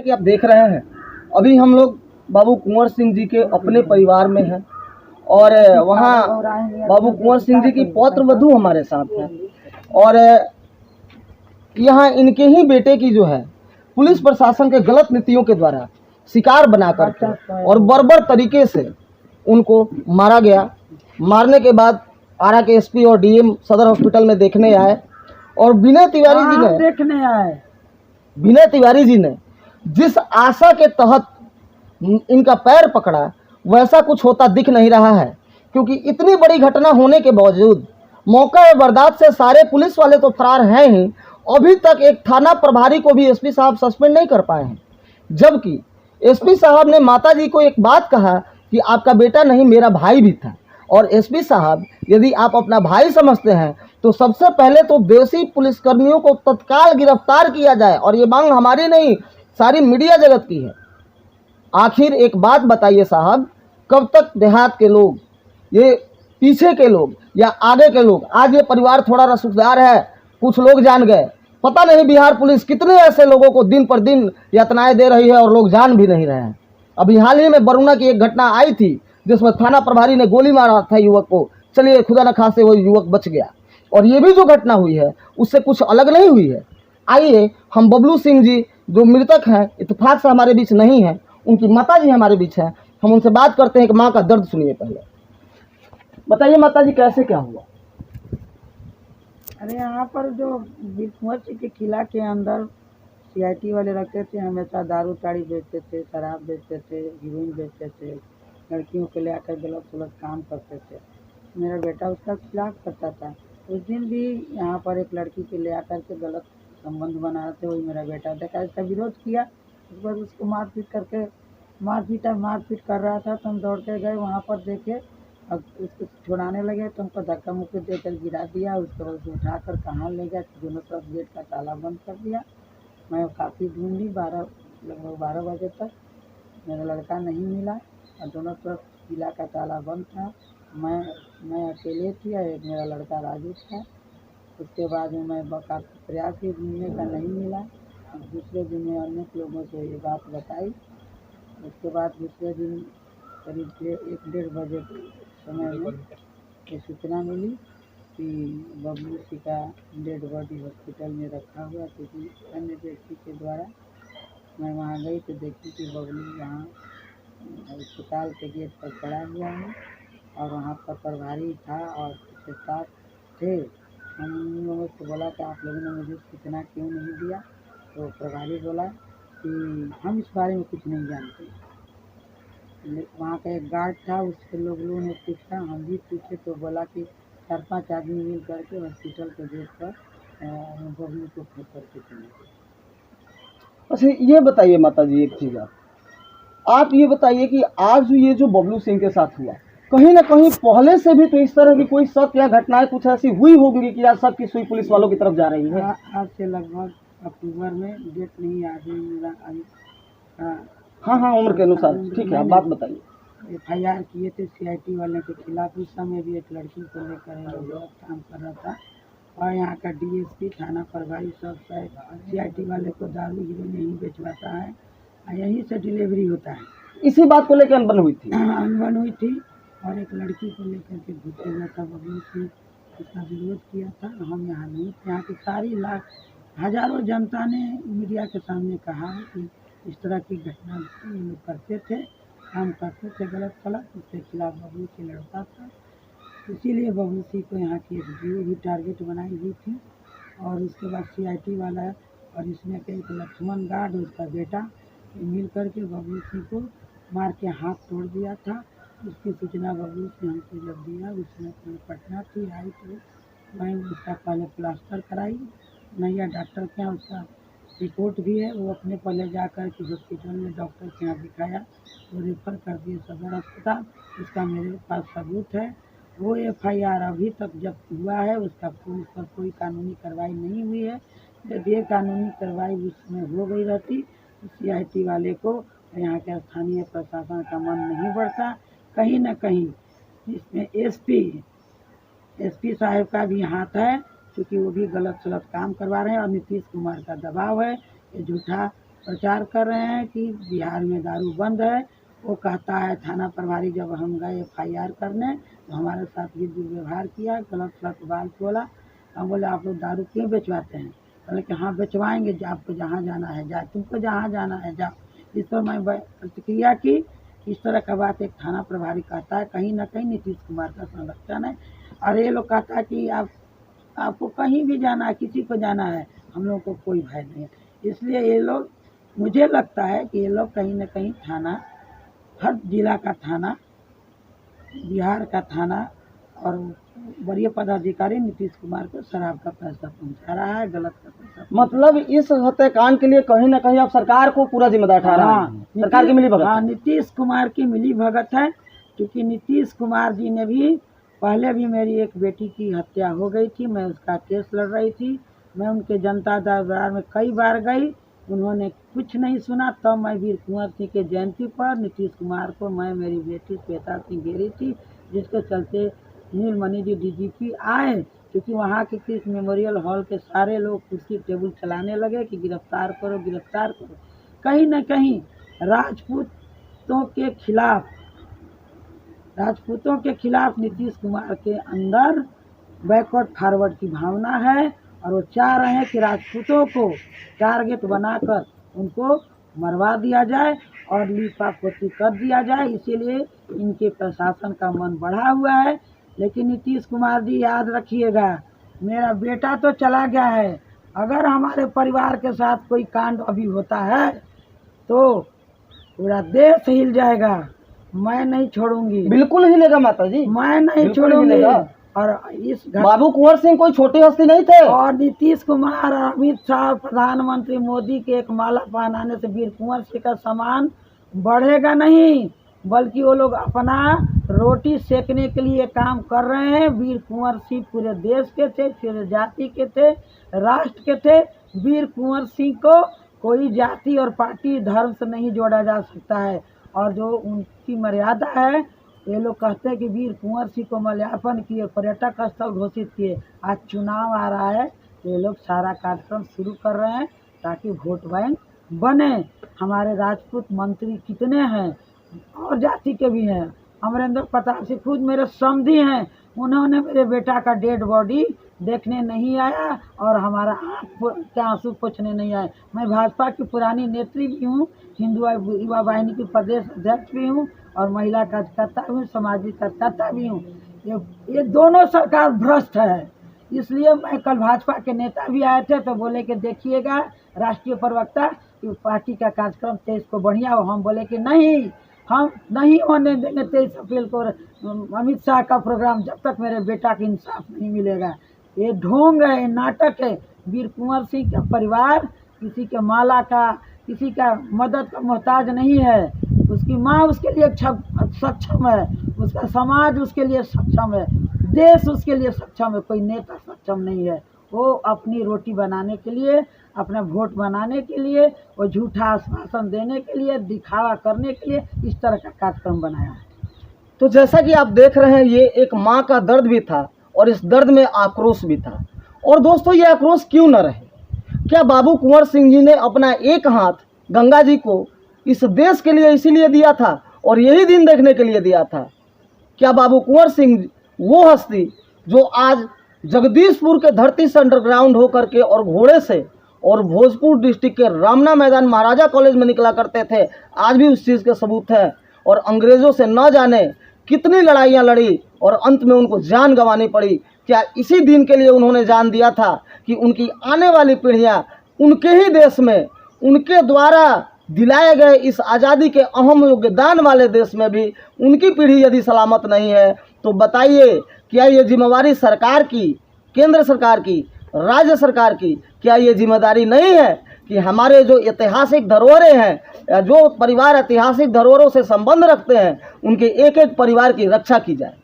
कि आप देख रहे हैं, अभी हम लोग बाबू कुंवर सिंह जी के अपने परिवार में हैं और वहाँ बाबू कुंवर सिंह जी की पौत्र वधू हमारे साथ हैं और यहाँ इनके ही बेटे की जो है पुलिस प्रशासन के गलत नीतियों के द्वारा शिकार बना करके और बर्बर तरीके से उनको मारा गया। मारने के बाद आरा के एसपी और डीएम सदर हॉस्पिटल में देखने आए और विनय तिवारी जी ने जिस आशा के तहत इनका पैर पकड़ा वैसा कुछ होता दिख नहीं रहा है, क्योंकि इतनी बड़ी घटना होने के बावजूद मौका बर्दाश्त से सारे पुलिस वाले तो फरार हैं ही, अभी तक एक थाना प्रभारी को भी एसपी साहब सस्पेंड नहीं कर पाए हैं। जबकि एसपी साहब ने माताजी को एक बात कहा कि आपका बेटा नहीं मेरा भाई भी था, और एसपी साहब यदि आप अपना भाई समझते हैं तो सबसे पहले तो देसी पुलिसकर्मियों को तत्काल गिरफ्तार किया जाए, और ये मांग हमारी नहीं सारी मीडिया जगत की है। आखिर एक बात बताइए साहब, कब तक देहात के लोग, ये पीछे के लोग या आगे के लोग, आज ये परिवार थोड़ा रसूखदार है, कुछ लोग जान गए, पता नहीं बिहार पुलिस कितने ऐसे लोगों को दिन पर दिन यातनाएं दे रही है और लोग जान भी नहीं रहे हैं। अभी हाल ही में बरुणा की एक घटना आई थी जिसमें थाना प्रभारी ने गोली मारा था युवक को, चलिए खुदा न खास्ते वो युवक बच गया, और ये भी जो घटना हुई है उससे कुछ अलग नहीं हुई है। आइए हम बबलू सिंह जी जो मृतक हैं, इत्तेफाक से हमारे बीच नहीं है, उनकी माता जी हमारे बीच हैं, हम उनसे बात करते हैं कि माँ का दर्द सुनिए। पहले बताइए माता जी कैसे क्या हुआ? अरे यहाँ पर जो वीर कुंवर सिंह के किला के अंदर सीआईटी वाले रखते थे, हमेशा दारू ताड़ी बेचते थे, शराब बेचते थे, हीरोइन बेचते थे, लड़कियों को ले आकर गलत सलत काम करते थे। मेरा बेटा उसका खिलाफ करता था। उस दिन भी यहाँ पर एक लड़की को ले आकर के गलत संबंध बना रहे थे, वही मेरा बेटा देखा, इसका विरोध किया, उस पर उसको मारपीट कर रहा था। तो हम दौड़ के गए वहाँ पर, देखे, अब उसको छुड़ाने लगे तो हमको धक्का मुक्की देकर गिरा दिया। उसके बाद उसे उठाकर कहाँ ले गया, दोनों तरफ गेट का ताला बंद कर दिया। मैं काफ़ी ढूंढी, लगभग 12 बजे तक मेरा लड़का नहीं मिला और दोनों तरफ किला का ताला बंद था। मैं अकेले थी और एक मेरा लड़का राजू था। उसके बाद में मैं काफ़ी प्रयास भी ढूंढने का नहीं मिला। दूसरे दिन में अनेक लोगों को ये बात बताई। उसके बाद दूसरे दिन करीब 1-1:30 बजे के समय में ये सूचना मिली कि बबलू सिंह का डेड बॉडी हॉस्पिटल में रखा हुआ किसी अन्य व्यक्ति के द्वारा। मैं वहाँ गई तो देखी कि बबलू यहाँ अस्पताल के गेट पर खड़ा हुआ है और वहाँ पर प्रभारी था और उसके साथ थे। हम उन लोगों से बोला कि आप लोगों ने मुझे सूचना क्यों नहीं दिया, तो प्रभारी बोला कि हम इस बारे में कुछ नहीं जानते। वहाँ का एक गार्ड था, उसके लोगों ने पूछा, हम भी पूछे तो बोला कि 4-5 आदमी मिल करके हॉस्पिटल के गेट पर बबलू को फेंक करके चले। अच्छा ये बताइए माता जी एक चीज़, आप ये बताइए कि आज ये जो बबलू सिंह के साथ हुआ, कहीं ना कहीं पहले से भी तो इस तरह की कोई शक या घटनाएं कुछ ऐसी हुई होंगी कि आज शक की सुई पुलिस वालों की तरफ जा रही है? आज से लगभग अक्टूबर में, डेट नहीं याद है मेरा। हाँ उम्र के अनुसार ठीक है, आप बात बताइए। FIR किए थे सीआईटी वाले के खिलाफ। उस समय भी एक लड़की को लेकर गलत काम कर रहा था और यहाँ का DSP थाना प्रभारी सब सीआईटी वाले को दारू हीरोइन नहीं बेचवाता है, यहीं से डिलीवरी होता है। इसी बात को लेकर अनबन हुई थी? अनबन हुई थी और एक लड़की को लेकर के घुसे हुआ था बबलू सिंह, उसका विरोध किया था। हम यहाँ नहीं, यहाँ की सारी हजारों जनता ने मीडिया के सामने कहा कि इस तरह की घटना लोग करते थे, काम करते थे गलत सलत, उसके खिलाफ बबलू सिंह लड़ता था। इसीलिए बबलू सिंह को यहाँ की एक GO भी टारगेट बनाई हुई थी। और उसके बाद सीआईटी वाला और इसमें के एक लक्ष्मण गार्ड उसका बेटा मिल करके बबलू सिंह को मार के हाथ तोड़ दिया था। उसकी सूचना बबलू सिंह हमको जब दिया, उसमें पटना थी, आई तो मैं उसका पहले प्लास्टर कराई, नैया डॉक्टर के यहाँ उसका रिपोर्ट भी है, वो अपने पहले जा कर के हॉस्पिटल में डॉक्टर के यहाँ दिखाया, वो रेफर कर दिए सदर अस्पताल। उसका मेरे पास सबूत है। वो FIR अभी तक जब हुआ है उसका पुलिस पर कोई कानूनी कार्रवाई नहीं हुई है। यदि ये कानूनी कार्रवाई उसमें हो गई रहती तो सीआईटी वाले को यहाँ के स्थानीय प्रशासन का मन नहीं बढ़ता। कहीं ना कहीं इसमें एसपी साहब का भी हाथ है, क्योंकि वो भी गलत सलत काम करवा रहे हैं और नीतीश कुमार का दबाव है। ये झूठा प्रचार कर रहे हैं कि बिहार में दारू बंद है। वो कहता है थाना प्रभारी जब हम गए FIR करने तो हमारे साथ भी दुर्व्यवहार किया, गलत सलत बात बोला। हम बोले आप लोग दारू क्यों बेचवाते हैं? बोले कि हाँ बेचवाएंगे, आपको जहाँ जाना है जाए, तुमको जहाँ जाना है जाओ। इस पर मैं प्रतिक्रिया की। इस तरह का बात एक थाना प्रभारी कहता है, कहीं ना कहीं नीतीश कुमार का संरक्षण है। और ये लोग कहता है कि आपको कहीं भी जाना है, किसी को जाना है, हम लोगों को कोई भय नहीं है। इसलिए ये लोग, मुझे लगता है कि ये लोग कहीं ना कहीं थाना, हर जिला का थाना, बिहार का थाना और वरीय पदाधिकारी नीतीश कुमार को शराब का पैसा पहुंचा रहा है, गलत का पैसा। मतलब इस हत्याकांड के लिए कहीं ना कहीं आप सरकार को पूरा जिम्मेदार ठहरा रहे हैं। सरकार की मिली भगत। हाँ, नीतीश कुमार की मिली भगत है। क्योंकि नीतीश कुमार जी ने भी पहले भी मेरी एक बेटी की हत्या हो गई थी, मैं उसका केस लड़ रही थी। मैं उनके जनता दरबार में कई बार गई, उन्होंने कुछ नहीं सुना। तब मैं वीर कुंवर सिंह के जयंती पर नीतीश कुमार को मेरी बेटी श्वेता सिंह घेरी थी, जिसके चलते नीलमणि जी DGP आए। क्योंकि वहाँ के किस मेमोरियल हॉल के सारे लोग कुर्सी टेबल चलाने लगे कि गिरफ्तार करो गिरफ्तार करो। कहीं न कहीं राजपूतों के खिलाफ नीतीश कुमार के अंदर बैकवर्ड फॉरवर्ड की भावना है। और वो चाह रहे हैं कि राजपूतों को टारगेट बनाकर उनको मरवा दिया जाए और लीपापोती कर दिया जाए। इसीलिए इनके प्रशासन का मन बढ़ा हुआ है। लेकिन नीतीश कुमार जी याद रखिएगा, मेरा बेटा तो चला गया है, अगर हमारे परिवार के साथ कोई कांड अभी होता है तो पूरा देश हिल जाएगा। मैं नहीं छोड़ूंगी, बिल्कुल हिलेगा माता जी, मैं नहीं बिल्कुल छोड़ूंगी। हिलेगा। और इस बाबू कुंवर सिंह कोई छोटी हस्ती नहीं थे। और नीतीश कुमार और अमित शाह, प्रधानमंत्री मोदी के एक माला पहनाने से वीर कुंवर सिंह का सम्मान बढ़ेगा नहीं, बल्कि वो लोग अपना रोटी सेकने के लिए काम कर रहे हैं। वीर कुंवर सिंह पूरे देश के थे, पूरे जाति के थे, राष्ट्र के थे। वीर कुंवर सिंह को कोई जाति और पार्टी धर्म से नहीं जोड़ा जा सकता है। और जो उनकी मर्यादा है, ये लोग कहते हैं कि वीर कुंवर सिंह को माल्यार्पण किए, पर्यटक स्थल घोषित किए। आज चुनाव आ रहा है तो ये लोग सारा कार्यक्रम शुरू कर रहे हैं ताकि वोट बैंक बने। हमारे राजपूत मंत्री कितने हैं और जाति के भी हैं। अमरेंद्र प्रताप सिंह खुद मेरे समधी हैं, उन्होंने मेरे बेटा का डेड बॉडी देखने नहीं आया और हमारा आँख के आंसू पोंछने नहीं आए। मैं भाजपा की पुरानी नेत्री भी हूँ, हिंदू युवा वाहिनी की प्रदेश अध्यक्ष भी हूँ और महिला कार्यकर्ता भी हूँ, सामाजिक कार्यकर्ता भी हूँ। ये दोनों सरकार भ्रष्ट है। इसलिए मैं कल भाजपा के नेता भी आए थे तो बोले कि देखिएगा राष्ट्रीय प्रवक्ता कि पार्टी का कार्यक्रम 23 को बढ़िया हो। हम बोले कि नहीं, हम नहीं होने देंगे 23 अप्रैल को अमित शाह का प्रोग्राम जब तक मेरे बेटा को इंसाफ नहीं मिलेगा। ये ढोंग है, ये नाटक है। वीर कुंवर सिंह का परिवार किसी के माला का, किसी का मदद का मोहताज नहीं है। उसकी माँ उसके लिए सक्षम है, उसका समाज उसके लिए सक्षम है, देश उसके लिए सक्षम है, कोई नेता सक्षम नहीं है। वो अपनी रोटी बनाने के लिए, अपना वोट बनाने के लिए, वो झूठा आश्वासन देने के लिए, दिखावा करने के लिए इस तरह का कार्यक्रम बनाया है। तो जैसा कि आप देख रहे हैं, ये एक माँ का दर्द भी था और इस दर्द में आक्रोश भी था। और दोस्तों, ये आक्रोश क्यों न रहे? क्या बाबू कुंवर सिंह जी ने अपना एक हाथ गंगा जी को इस देश के लिए इसीलिए दिया था और यही दिन देखने के लिए दिया था? क्या बाबू कुंवर सिंह वो हस्ती जो आज जगदीशपुर के धरती से अंडरग्राउंड होकर के और घोड़े से और भोजपुर डिस्ट्रिक्ट के रामना मैदान महाराजा कॉलेज में निकला करते थे, आज भी उस चीज़ के सबूत है। और अंग्रेज़ों से न जाने कितनी लड़ाइयाँ लड़ी और अंत में उनको जान गंवानी पड़ी। क्या इसी दिन के लिए उन्होंने जान दिया था कि उनकी आने वाली पीढ़ियाँ उनके ही देश में, उनके द्वारा दिलाए गए इस आज़ादी के अहम योगदान वाले देश में भी उनकी पीढ़ी यदि सलामत नहीं है, तो बताइए क्या ये जिम्मेवारी सरकार की, केंद्र सरकार की, राज्य सरकार की, क्या ये जिम्मेदारी नहीं है कि हमारे जो ऐतिहासिक धरोहरें हैं, या जो परिवार ऐतिहासिक धरोहरों से संबंध रखते हैं, उनके एक एक परिवार की रक्षा की जाए?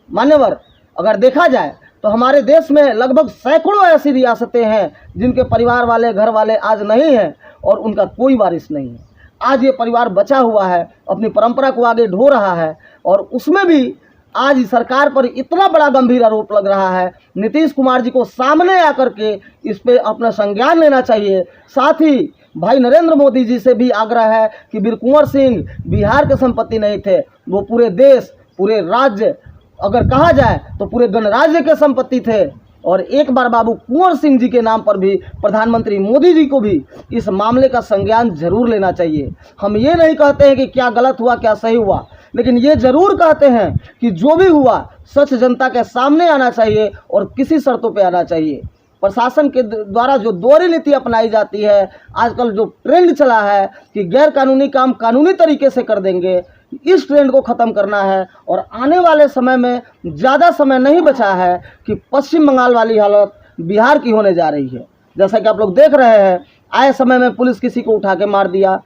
मान्यवर, अगर देखा जाए तो हमारे देश में लगभग सैकड़ों ऐसी रियासतें हैं जिनके परिवार वाले, घर वाले आज नहीं हैं और उनका कोई वारिस नहीं है। आज ये परिवार बचा हुआ है, अपनी परंपरा को आगे ढो रहा है और उसमें भी आज सरकार पर इतना बड़ा गंभीर आरोप लग रहा है। नीतीश कुमार जी को सामने आकर के इस पे अपना संज्ञान लेना चाहिए। साथ ही भाई नरेंद्र मोदी जी से भी आग्रह है कि वीर कुंवर सिंह बिहार के संपत्ति नहीं थे, वो पूरे देश, पूरे राज्य, अगर कहा जाए तो पूरे गणराज्य के संपत्ति थे। और एक बार बाबू कुंवर सिंह जी के नाम पर भी प्रधानमंत्री मोदी जी को भी इस मामले का संज्ञान जरूर लेना चाहिए। हम ये नहीं कहते हैं कि क्या गलत हुआ क्या सही हुआ, लेकिन ये जरूर कहते हैं कि जो भी हुआ सच जनता के सामने आना चाहिए और किसी शर्तों पे आना चाहिए। प्रशासन के द्वारा जो दोहरी नीति अपनाई जाती है, आजकल जो ट्रेंड चला है कि गैर कानूनी काम कानूनी तरीके से कर देंगे, इस ट्रेंड को ख़त्म करना है। और आने वाले समय में ज़्यादा समय नहीं बचा है कि पश्चिम बंगाल वाली हालत बिहार की होने जा रही है। जैसा कि आप लोग देख रहे हैं, आए समय में पुलिस किसी को उठा के मार दिया,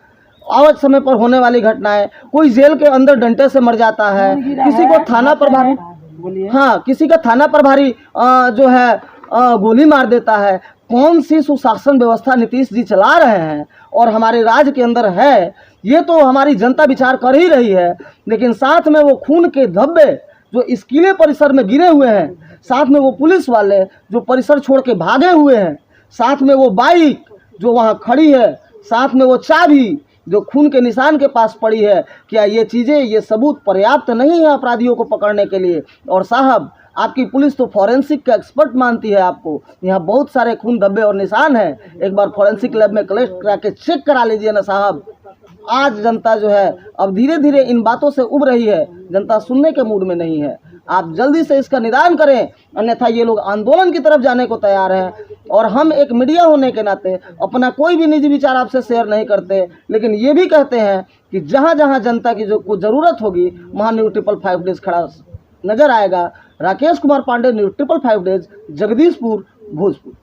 आवत समय पर होने वाली घटनाएं, कोई जेल के अंदर डंडे से मर जाता है, किसी को थाना प्रभारी, हाँ, किसी का थाना प्रभारी जो है गोली मार देता है। कौन सी सुशासन व्यवस्था नीतीश जी चला रहे हैं और हमारे राज्य के अंदर है, ये तो हमारी जनता विचार कर ही रही है। लेकिन साथ में वो खून के धब्बे जो इस किले परिसर में गिरे हुए हैं, साथ में वो पुलिस वाले जो परिसर छोड़ के भागे हुए हैं, साथ में वो बाइक जो वहाँ खड़ी है, साथ में वो चाबी जो खून के निशान के पास पड़ी है, क्या ये चीज़ें, ये सबूत पर्याप्त नहीं है अपराधियों को पकड़ने के लिए? और साहब, आपकी पुलिस तो फॉरेंसिक का एक्सपर्ट मानती है आपको, यहाँ बहुत सारे खून धब्बे और निशान हैं। एक बार फॉरेंसिक लैब में कलेक्ट करा के चेक करा लीजिए ना साहब। आज जनता जो है अब धीरे धीरे इन बातों से उब रही है, जनता सुनने के मूड में नहीं है। आप जल्दी से इसका निदान करें, अन्यथा ये लोग आंदोलन की तरफ जाने को तैयार हैं। और हम एक मीडिया होने के नाते अपना कोई भी निजी विचार आपसे शेयर नहीं करते, लेकिन ये भी कहते हैं कि जहाँ जहाँ जनता की जो कुछ ज़रूरत होगी, वहाँ न्यूज़ 555 डेज खड़ा नजर आएगा। Rakesh Kumar Pandey, news 555 days, Jagdishpur, Bhojpur.